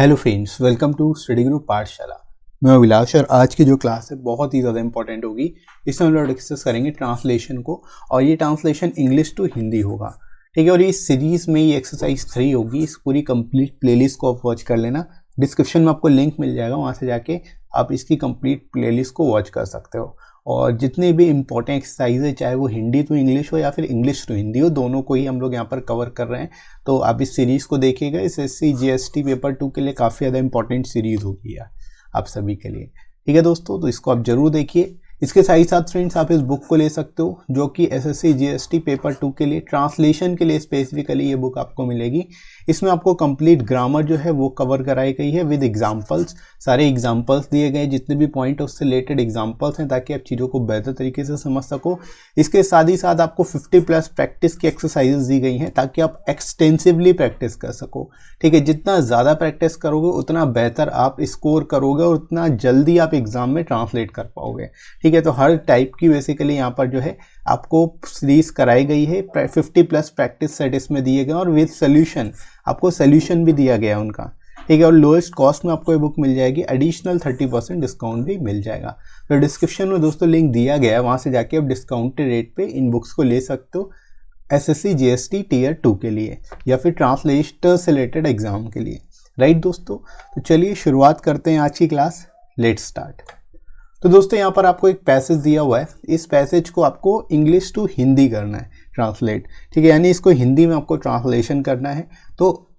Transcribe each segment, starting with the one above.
Hello friends, welcome to study group Pathshala. मैं अभिलाष और आज की जो क्लास है बहुत ही ज़्यादा इंपॉर्टेंट होगी। इसमें हम लोग डिस्कस करेंगे ट्रांसलेशन को, और ये ट्रांसलेशन इंग्लिश टू हिंदी होगा। ठीक है, और इस सीरीज में ये एक्सरसाइज 3 होगी। इस पूरी कंप्लीट प्लेलिस्ट को आप वॉच कर लेना। डिस्क्रिप्शन में आपको लिंक मिल जाएगा, वहाँ से जाके आप इसकी कंप्लीट प्लेलिस्ट को वॉच कर सकते हो। और जितने भी इंपॉर्टेंट एक्सरसाइज है, चाहे वो हिंदी टू इंग्लिश हो या फिर इंग्लिश टू हिंदी हो, दोनों को ही हम लोग यहाँ पर कवर कर रहे हैं। तो आप इस सीरीज़ को देखिएगा। एसएससी जीएसटी पेपर 2 के लिए काफ़ी ज़्यादा इंपॉर्टेंट सीरीज़ होगी यार आप सभी के लिए। ठीक है दोस्तों, तो इसको आप जरूर देखिए। इसके साथ ही साथ फ्रेंड्स आप इस बुक को ले सकते हो, जो कि एसएससी जीएसटी पेपर 2 के लिए ट्रांसलेशन के लिए स्पेसिफिकली ये बुक आपको मिलेगी। इसमें आपको कंप्लीट ग्रामर जो है वो कवर कराई गई है विद एग्जांपल्स। सारे एग्जांपल्स दिए गए, जितने भी पॉइंट है उससे रिलेटेड एग्जांपल्स हैं, ताकि आप चीज़ों को बेहतर तरीके से समझ सको। इसके साथ ही साथ आपको 50+ प्रैक्टिस की एक्सरसाइजेज दी गई हैं, ताकि आप एक्सटेंसिवली प्रैक्टिस कर सको। ठीक है, जितना ज़्यादा प्रैक्टिस करोगे उतना बेहतर आप स्कोर करोगे और उतना जल्दी आप एग्जाम में ट्रांसलेट कर पाओगे। ठीक है, तो हर टाइप की बेसिकली यहाँ पर जो है आपको सीरीज कराई गई है। 50+ प्रैक्टिस सेट इसमें दिए गए और विद सोल्यूशन, आपको सोल्यूशन भी दिया गया है उनका। ठीक है, और लोएस्ट कॉस्ट में आपको ये बुक मिल जाएगी। एडिशनल 30% डिस्काउंट भी मिल जाएगा। तो डिस्क्रिप्शन में दोस्तों लिंक दिया गया है, वहाँ से जाके आप डिस्काउंटेड रेट पे इन बुक्स को ले सकते हो एसएससी जीएसटी टियर 2 के लिए या फिर ट्रांसलेटर से रिलेटेड एग्जाम के लिए। राइट दोस्तों, तो चलिए शुरुआत करते हैं आज की क्लास। Let's start. तो दोस्तों यहाँ पर आपको एक पैसेज दिया हुआ है। इस पैसेज को आपको इंग्लिश टू हिंदी करना है ट्रांसलेट। ठीक है, यानी इसको हिंदी में आपको ट्रांसलेशन करना है। तो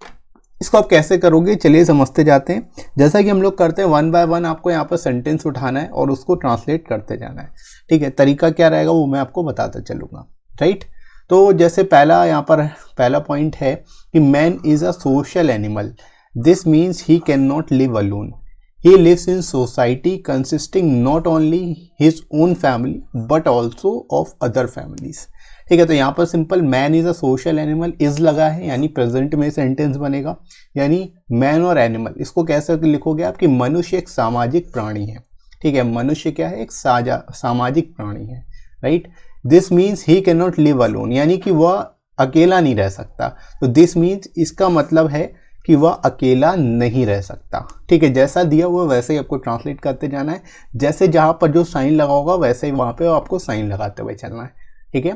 इसको आप कैसे करोगे, चलिए समझते जाते हैं। जैसा कि हम लोग करते हैं, 1 बाय 1 आपको यहाँ पर सेंटेंस उठाना है और उसको ट्रांसलेट करते जाना है। ठीक है, तरीका क्या रहेगा वो मैं आपको बताता चलूँगा। राइट, तो जैसे पहला यहाँ पर पहला पॉइंट है कि man is a social animal. This means he can not live alone. He lives in society consisting not only his own family but also of other families। ठीक है, तो यहाँ पर simple man is a social animal, is लगा है यानी present में sentence बनेगा। यानी मैन और एनिमल, इसको कैसे लिखोगे आप कि मनुष्य एक सामाजिक प्राणी है। ठीक है, मनुष्य क्या है, एक सामाजिक प्राणी है। Right, this means he can not live alone, यानी कि वह अकेला नहीं रह सकता। तो दिस मीन्स, इसका मतलब है कि वह अकेला नहीं रह सकता। ठीक है, जैसा दिया हुआ वैसे ही आपको ट्रांसलेट करते जाना है। जैसे जहाँ पर जो साइन लगा होगा वैसे ही वहाँ पे आपको साइन लगाते हुए चलना है। ठीक है,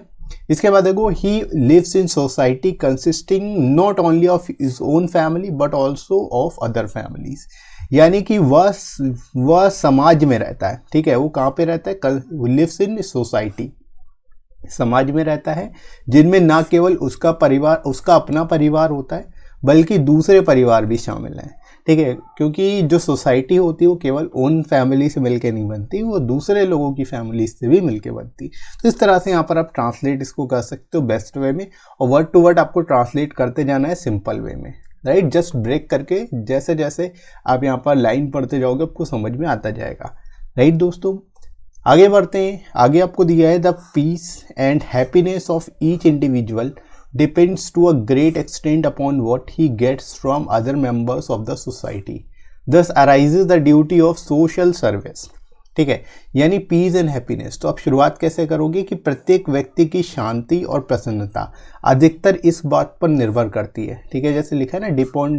इसके बाद देखो, he lives in society consisting not only of his own family but also of other families. यानी कि वह समाज में रहता है। ठीक है, वो कहाँ पे रहता है, लिव्स इन सोसाइटी, समाज में रहता है, जिनमें ना केवल उसका परिवार, उसका अपना परिवार होता है, बल्कि दूसरे परिवार भी शामिल हैं। ठीक है, क्योंकि जो सोसाइटी होती है वो केवल ओन फैमिली से मिलके नहीं बनती, वो दूसरे लोगों की फैमिली से भी मिलके बनती। तो इस तरह से यहाँ पर आप ट्रांसलेट इसको कर सकते हो बेस्ट वे में, और वर्ड टू वर्ड आपको ट्रांसलेट करते जाना है सिंपल वे में। राइट, जस्ट ब्रेक करके जैसे जैसे आप यहाँ पर लाइन पढ़ते जाओगे आपको समझ में आता जाएगा। राइट दोस्तों, आगे बढ़ते हैं। आगे आपको दिया है, the peace and happiness of each individual depends to a great extent upon what he gets from other members of the society. Thus arises the duty of social service। ठीक है, यानी पीस एंड हैप्पीनेस, तो आप शुरुआत कैसे करोगे कि प्रत्येक व्यक्ति की शांति और प्रसन्नता अधिकतर इस बात पर निर्भर करती है। ठीक है, जैसे लिखा है ना,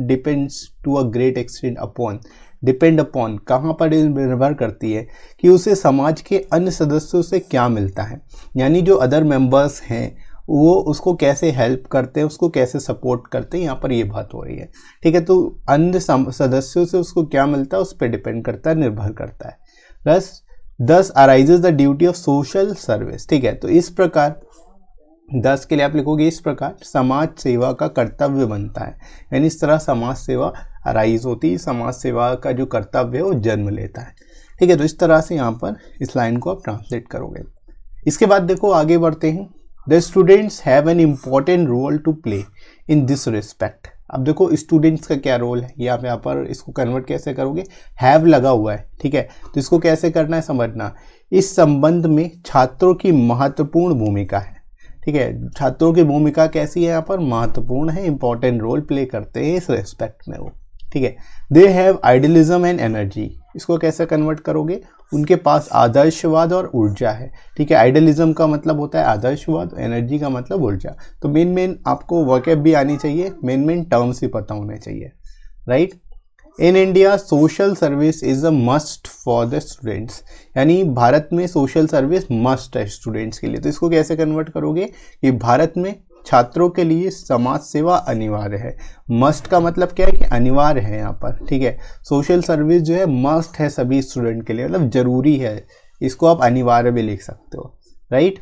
depends to a great extent upon, depend upon कहाँ पर निर्भर करती है कि उसे समाज के अन्य सदस्यों से क्या मिलता है। यानी जो अदर मेंबर्स हैं वो उसको कैसे हेल्प करते हैं, उसको कैसे सपोर्ट करते हैं, यहाँ पर ये बात हो रही है। ठीक है, तो अन्य सदस्यों से उसको क्या मिलता है उस पर डिपेंड करता है, निर्भर करता है। दस arises the duty of social service. ठीक है, तो इस प्रकार 10 के लिए आप लिखोगे इस प्रकार समाज सेवा का कर्तव्य बनता है। यानी इस तरह समाज सेवा अराइज होती है, समाज सेवा का जो कर्तव्य है वो जन्म लेता है। ठीक है, तो इस तरह से यहाँ पर इस लाइन को आप ट्रांसलेट करोगे। इसके बाद देखो आगे बढ़ते हैं। The students have an important role to play in this respect। अब देखो स्टूडेंट्स का क्या रोल है, यहाँ पर इसको कन्वर्ट कैसे करोगे, हैव लगा हुआ है। ठीक है, तो इसको कैसे करना है समझना। इस संबंध में छात्रों की महत्वपूर्ण भूमिका है। ठीक है, छात्रों की भूमिका कैसी है, यहाँ पर महत्वपूर्ण है, इंपॉर्टेंट रोल प्ले करते हैं इस रेस्पेक्ट में वो। ठीक है, they have idealism and energy, इसको कैसे कन्वर्ट करोगे, उनके पास आदर्शवाद और ऊर्जा है। ठीक है, आइडियलिज्म का मतलब होता है आदर्शवाद, एनर्जी का मतलब ऊर्जा। तो मेन आपको वर्कअप भी आनी चाहिए, मेन टर्म्स भी पता होने चाहिए। Right, in India social service is a must for the students, यानी भारत में सोशल सर्विस मस्ट है स्टूडेंट्स के लिए। तो इसको कैसे कन्वर्ट करोगे कि भारत में छात्रों के लिए समाज सेवा अनिवार्य है। मस्ट का मतलब क्या है कि अनिवार्य है यहाँ पर, ठीक है। सोशल सर्विस जो है मस्ट है सभी स्टूडेंट के लिए, मतलब जरूरी है, इसको आप अनिवार्य भी लिख सकते हो, right.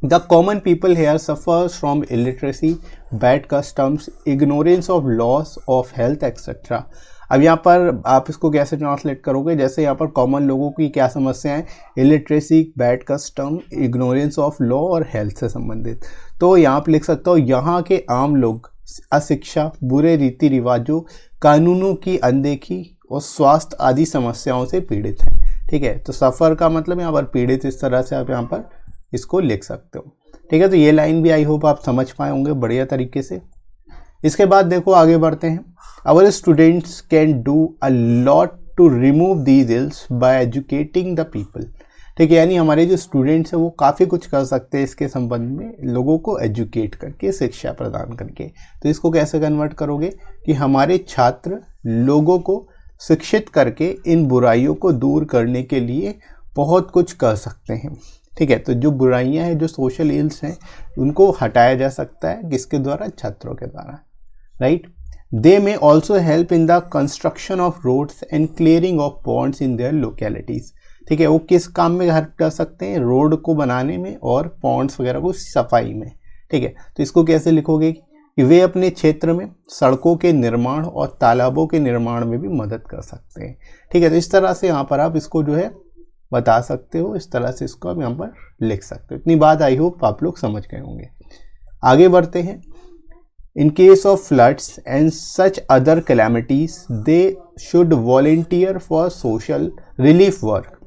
The common people here suffers from illiteracy, bad customs, ignorance of loss of health etcetera. अब यहाँ पर आप इसको कैसे ट्रांसलेट करोगे, जैसे यहाँ पर कॉमन लोगों की क्या समस्या है, illiteracy, bad custom, ignorance of law और हेल्थ से संबंधित। तो यहाँ पर लिख सकता हो यहाँ के आम लोग अशिक्षा, बुरे रीति रिवाजों, कानूनों की अनदेखी और स्वास्थ्य आदि समस्याओं से पीड़ित हैं, ठीक है। तो सफ़र का मतलब यहाँ पर पीड़ित, इस तरह से आप यहाँ पर इसको लिख सकते हो, ठीक है। तो ये लाइन भी आई होप आप समझ पाए होंगे बढ़िया तरीके से। इसके बाद देखो आगे बढ़ते हैं। Our students can do a lot to remove these ills by educating the people, ठीक है। यानी हमारे जो स्टूडेंट्स हैं वो काफ़ी कुछ कर सकते हैं इसके संबंध में, लोगों को एजुकेट करके, शिक्षा प्रदान करके। तो इसको कैसे कन्वर्ट करोगे कि हमारे छात्र लोगों को शिक्षित करके इन बुराइयों को दूर करने के लिए बहुत कुछ कर सकते हैं, ठीक है। तो जो बुराइयां हैं, जो सोशल इल्स हैं, उनको हटाया जा सकता है किसके द्वारा, छात्रों के द्वारा, right. They may also help in the construction of roads and clearing of ponds in their localities, ठीक है। वो किस काम में हेल्प कर सकते हैं, रोड को बनाने में और पॉन्ड्स वगैरह को सफाई में, ठीक है। तो इसको कैसे लिखोगे कि वे अपने क्षेत्र में सड़कों के निर्माण और तालाबों के निर्माण में भी मदद कर सकते हैं, ठीक है। तो इस तरह से यहाँ पर आप इसको जो है बता सकते हो, इस तरह से इसको आप यहाँ पर लिख सकते हो। इतनी बात आई होप आप लोग समझ गए होंगे। आगे बढ़ते हैं। In case of floods and such other calamities they should volunteer for social relief work,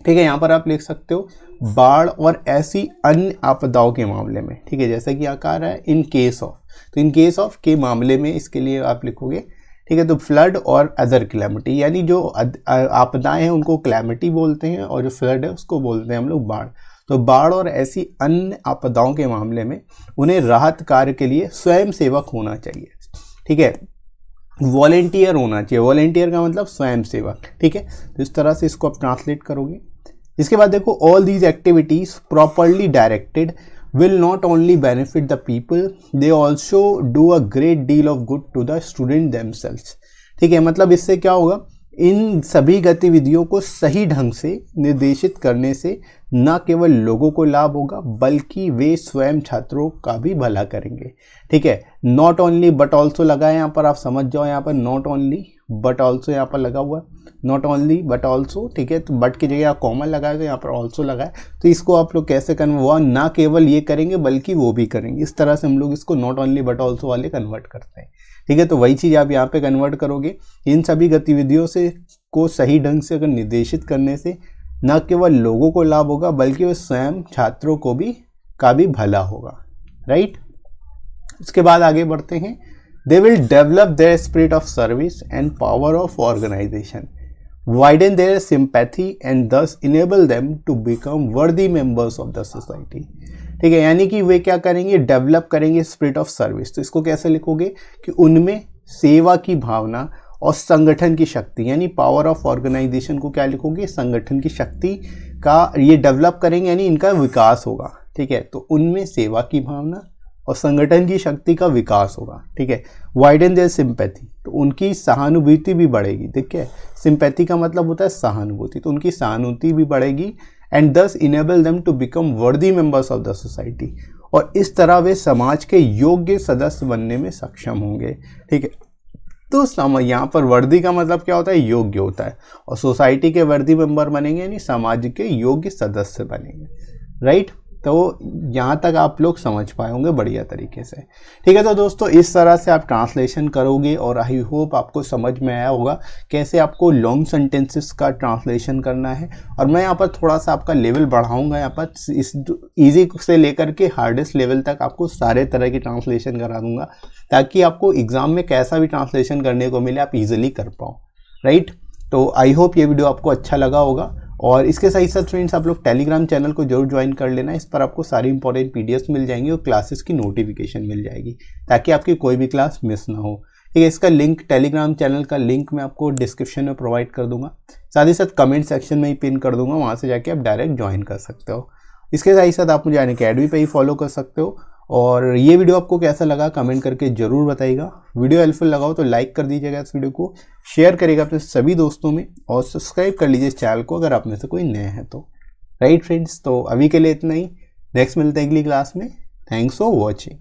ठीक है। यहाँ पर आप लिख सकते हो बाढ़ और ऐसी अन्य आपदाओं के मामले में, ठीक है। जैसे कि यहाँ कहा रहा है इन केस ऑफ, तो इन केस ऑफ के मामले में इसके लिए आप लिखोगे, ठीक है। तो फ्लड और अदर क्लैमिटी, यानी जो आपदाएं हैं उनको क्लैमिटी बोलते हैं और जो फ्लड है उसको बोलते हैं हम लोग बाढ़। तो बाढ़ और ऐसी अन्य आपदाओं के मामले में उन्हें राहत कार्य के लिए स्वयं सेवक होना चाहिए, ठीक है। वॉलेंटियर होना चाहिए, वॉलेंटियर का मतलब स्वयं सेवक, ठीक है। तो इस तरह से इसको आप ट्रांसलेट करोगे। इसके बाद देखो, all these activities properly directed will not only benefit the people, they also do a great deal of good to the student themselves, ठीक है। मतलब इससे क्या होगा, इन सभी गतिविधियों को सही ढंग से निर्देशित करने से न केवल लोगों को लाभ होगा बल्कि वे स्वयं छात्रों का भी भला करेंगे, ठीक है। नॉट ओनली बट ऑल्सो लगा है यहाँ पर, आप समझ जाओ, यहाँ पर नॉट ओनली बट ऑल्सो यहाँ पर लगा हुआ है, नॉट ओनली बट ऑल्सो, ठीक है। तो बट की जगह कॉमन लगाएगा, यहाँ पर ऑल्सो लगा है। तो इसको आप लोग कैसे कन्वर्ट, ना केवल ये करेंगे बल्कि वो भी करेंगे, इस तरह से हम लोग इसको नॉट ओनली बट ऑल्सो वाले कन्वर्ट करते हैं, ठीक है। तो वही चीज़ आप यहाँ पे कन्वर्ट करोगे, इन सभी गतिविधियों से को सही ढंग से अगर निर्देशित करने से न केवल लोगों को लाभ होगा बल्कि वे स्वयं छात्रों को भी का भी भला होगा, राइट। उसके बाद आगे बढ़ते हैं। They will develop their spirit of service and power of organisation, widen their sympathy and thus enable them to become worthy members of the society, ठीक है। यानी कि वे क्या करेंगे, डेवलप करेंगे स्पिरिट ऑफ सर्विस। तो इसको कैसे लिखोगे कि उनमें सेवा की भावना और संगठन की शक्ति, यानी पावर ऑफ ऑर्गेनाइजेशन को क्या लिखोगे, संगठन की शक्ति का ये डेवलप करेंगे, यानी इनका विकास होगा, ठीक है। तो उनमें सेवा की भावना और संगठन की शक्ति का विकास होगा, ठीक है। वाइडन देयर सिंपैथी, तो उनकी सहानुभूति भी बढ़ेगी, ठीक है। सिंपैथी का मतलब होता है सहानुभूति, तो उनकी सहानुभूति भी बढ़ेगी। एंड दस इनेबल देम टू बिकम वर्दी मेंबर्स ऑफ द सोसाइटी, और इस तरह वे समाज के योग्य सदस्य बनने में सक्षम होंगे, ठीक है। तो यहाँ पर वर्दी का मतलब क्या होता है, योग्य होता है, और सोसाइटी के वर्दी मेंबर बनेंगे यानी समाज के योग्य सदस्य बनेंगे, राइट। तो यहाँ तक आप लोग समझ पाए होंगे बढ़िया तरीके से, ठीक है। तो दोस्तों इस तरह से आप ट्रांसलेशन करोगे और आई होप आपको समझ में आया होगा कैसे आपको लॉन्ग सेंटेंसेस का ट्रांसलेशन करना है। और मैं यहाँ पर थोड़ा सा आपका लेवल बढ़ाऊंगा, यहाँ पर इस ईजी से लेकर के हार्डेस्ट लेवल तक आपको सारे तरह की ट्रांसलेशन करा दूंगा, ताकि आपको एग्जाम में कैसा भी ट्रांसलेशन करने को मिले आप ईजिली कर पाओ, राइट। तो आई होप ये वीडियो आपको अच्छा लगा होगा, और इसके साथ साथ फ्रेंड्स आप लोग टेलीग्राम चैनल को जरूर ज्वाइन कर लेना। इस पर आपको सारी इंपॉर्टेंट पीडीएफ्स मिल जाएंगी और क्लासेस की नोटिफिकेशन मिल जाएगी, ताकि आपकी कोई भी क्लास मिस ना हो। ठीक है। इसका लिंक, टेलीग्राम चैनल का लिंक मैं आपको डिस्क्रिप्शन में प्रोवाइड कर दूंगा, साथ ही साथ कमेंट सेक्शन में ही पिन कर दूंगा, वहाँ से जाके आप डायरेक्ट ज्वाइन कर सकते हो। इसके साथ ही साथ आप मुझे अनअकैडमी पे ही फॉलो कर सकते हो। और ये वीडियो आपको कैसा लगा कमेंट करके ज़रूर बताइएगा। वीडियो हेल्पफुल लगा हो तो लाइक कर दीजिएगा इस वीडियो को, शेयर करिएगा अपने सभी दोस्तों में और सब्सक्राइब कर लीजिए इस चैनल को अगर आप में से कोई नए हैं तो। राइट फ्रेंड्स, तो अभी के लिए इतना ही। नेक्स्ट मिलते हैं अगली क्लास में। Thanks for watching.